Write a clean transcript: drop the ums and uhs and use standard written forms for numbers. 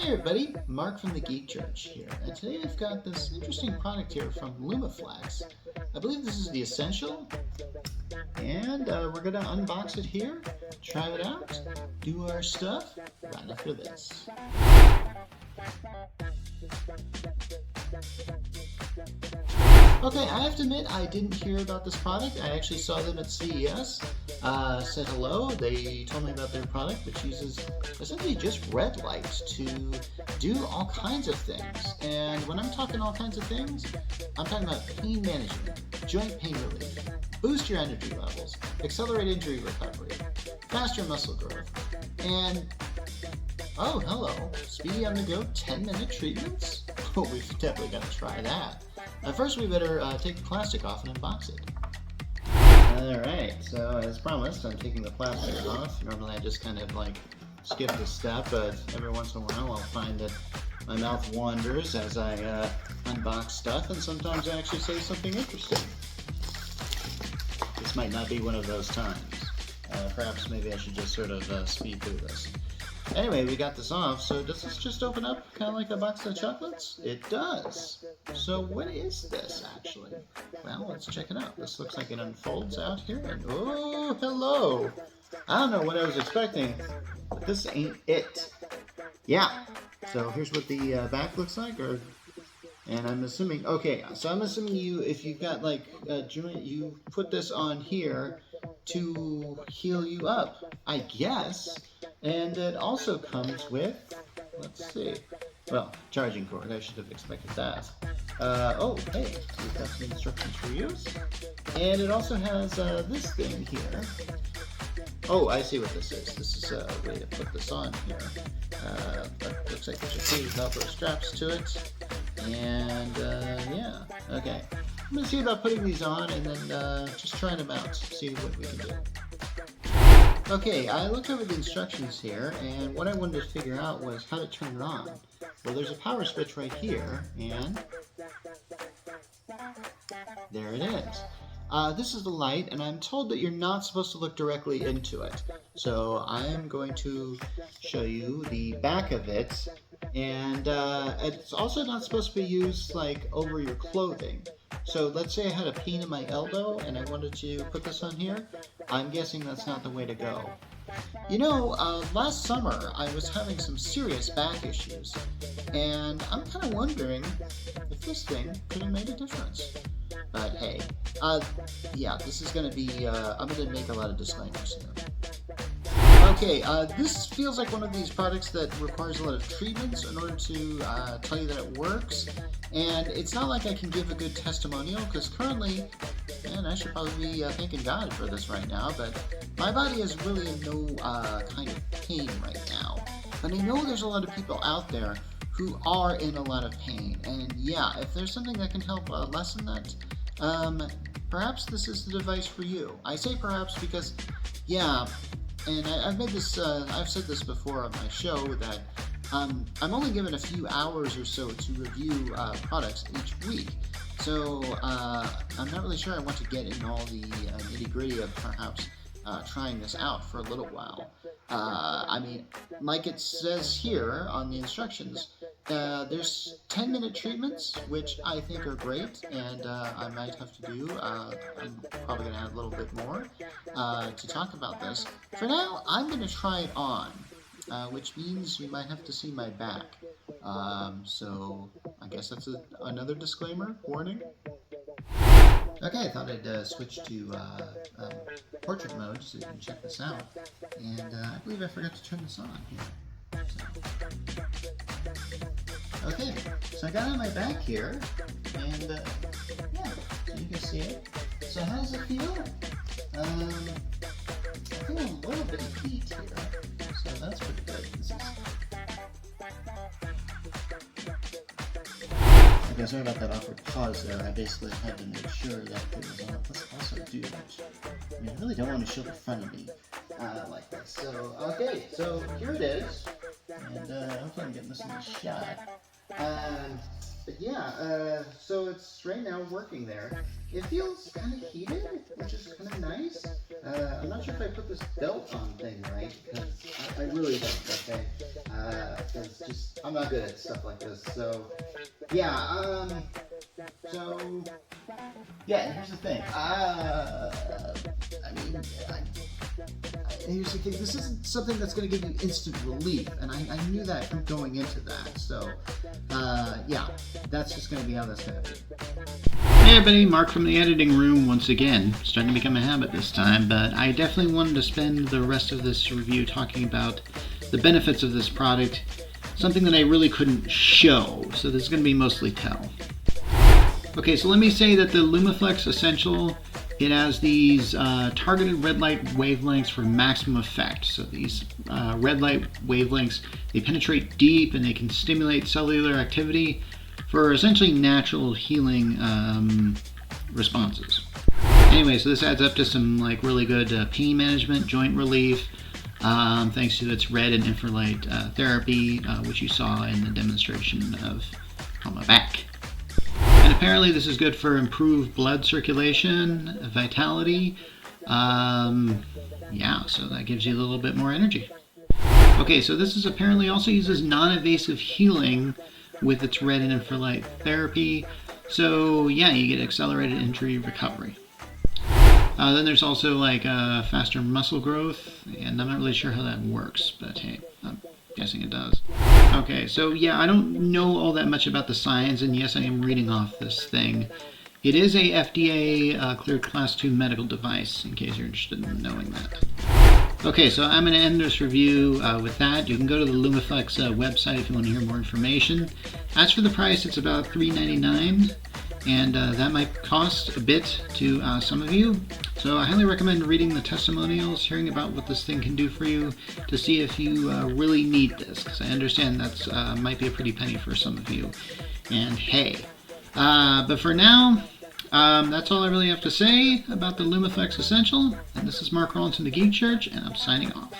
Hey everybody, Mark from the Geek Church here, and today I've got this interesting product here from Lumaflex. I believe this is the Essential, and we're going to unbox it here, try it out, do our stuff right after this. Okay, I have to admit I didn't hear about this product. I actually saw them at CES, said hello. They told me about their product, which uses essentially just red light to do all kinds of things. And when I'm talking all kinds of things, I'm talking about pain management, joint pain relief, boost your energy levels, accelerate injury recovery, faster muscle growth, and oh, hello, speedy on the go 10-minute treatments? Oh, we've definitely got to try that. First, we better take the plastic off and unbox it. Alright, so as promised, I'm taking the plastic off. Normally I just kind of like skip this step, but every once in a while I'll find that my mouth wanders as I unbox stuff, and sometimes I actually say something interesting. This might not be one of those times. Perhaps maybe I should just sort of speed through this. Anyway, we got this off, so does this just open up kind of like a box of chocolates? It does. So what is this, actually? Well, let's check it out. This looks like it unfolds out here, and oh, hello! I don't know what I was expecting, but this ain't it. Yeah, so here's what the back looks like, and I'm assuming, okay, so I'm assuming if you've got like a joint, you put this on here to heal you up, I guess. And it also comes with, let's see, well, charging cord. I should have expected that. Oh, hey, we've got some instructions for use. And it also has this thing here. Oh, I see what this is. This is a way to put this on here. But looks like there's a few Velcro straps to it. And yeah, okay. I'm going to see about putting these on and then just trying them out, see what we can do. Okay, I looked over the instructions here, and what I wanted to figure out was how to turn it on. Well, there's a power switch right here, and there it is. This is the light, and I'm told that you're not supposed to look directly into it. So I am going to show you the back of it, and it's also not supposed to be used like over your clothing. So let's say I had a pain in my elbow and I wanted to put this on here. I'm guessing that's not the way to go. You know, last summer I was having some serious back issues, and I'm kind of wondering if this thing could have made a difference. But hey, yeah, this is going to be, I'm going to make a lot of disclaimers here. Okay, this feels like one of these products that requires a lot of treatments in order to tell you that it works. And it's not like I can give a good testimonial, because currently, man, I should probably be thanking God for this right now, but my body is really in no kind of pain right now. But I know there's a lot of people out there who are in a lot of pain, and yeah, if there's something that can help lessen that, perhaps this is the device for you. I say perhaps because, yeah, and I've made this, I've said this before on my show that I'm only given a few hours or so to review products each week. So I'm not really sure I want to get in all the nitty-gritty of perhaps trying this out for a little while. I mean, like it says here on the instructions, there's 10-minute treatments, which I think are great, and I might have to do. I'm probably going to add a little bit more to talk about this. For now, I'm going to try it on, which means you might have to see my back. So I guess that's another disclaimer, warning. Okay, I thought I'd switch to portrait mode so you can check this out. And I believe I forgot to turn this on here. So. Okay, so I got on my back here, and yeah, so you can see it. So how does it feel? I feel a little bit of heat here, so that's pretty good. Okay, sorry about that awkward pause there. I basically had to make sure that it was on. Let's also do that. I mean, I really don't want to show the front of me like this. So, okay, so here it is. And hopefully I'm getting this in the shot. But yeah, so it's right now working there. It feels kind of heated, which is kind of nice. I'm not sure if I put this belt on thing right, because I really don't, okay? Because just, I'm not good at stuff like this. So, yeah, so, yeah, here's the thing. Here's the thing. This isn't something that's going to give you instant relief, and I knew that from going into that. So, yeah, that's just going to be how that's going to be. Hey everybody, Mark from the editing room once again. Starting to become a habit this time, but I definitely wanted to spend the rest of this review talking about the benefits of this product, something that I really couldn't show, so this is going to be mostly tell. Okay, so let me say that the Lumaflex Essential, it has these targeted red light wavelengths for maximum effect. So these red light wavelengths, they penetrate deep and they can stimulate cellular activity for essentially natural healing responses. Anyway, so this adds up to some like really good pain management, joint relief, thanks to its red and infrared therapy, which you saw in the demonstration on my back. And apparently this is good for improved blood circulation, vitality. Yeah, so that gives you a little bit more energy. Okay, so this is apparently also uses non-invasive healing with its red and infrared therapy. So yeah, you get accelerated injury recovery. Then there's also like faster muscle growth, and I'm not really sure how that works, but hey, I'm guessing it does. Okay, so yeah, I don't know all that much about the science, and yes, I am reading off this thing. It is a FDA cleared Class 2 medical device, in case you're interested in knowing that. Okay, so I'm going to end this review with that. You can go to the Lumaflex website if you want to hear more information. As for the price, it's about $3.99, and that might cost a bit to some of you. So I highly recommend reading the testimonials, hearing about what this thing can do for you, to see if you really need this, because I understand that's might be a pretty penny for some of you. And hey, but for now, that's all I really have to say about the Lumaflex Essential. And this is Mark Rollinson, the Geek Church, and I'm signing off.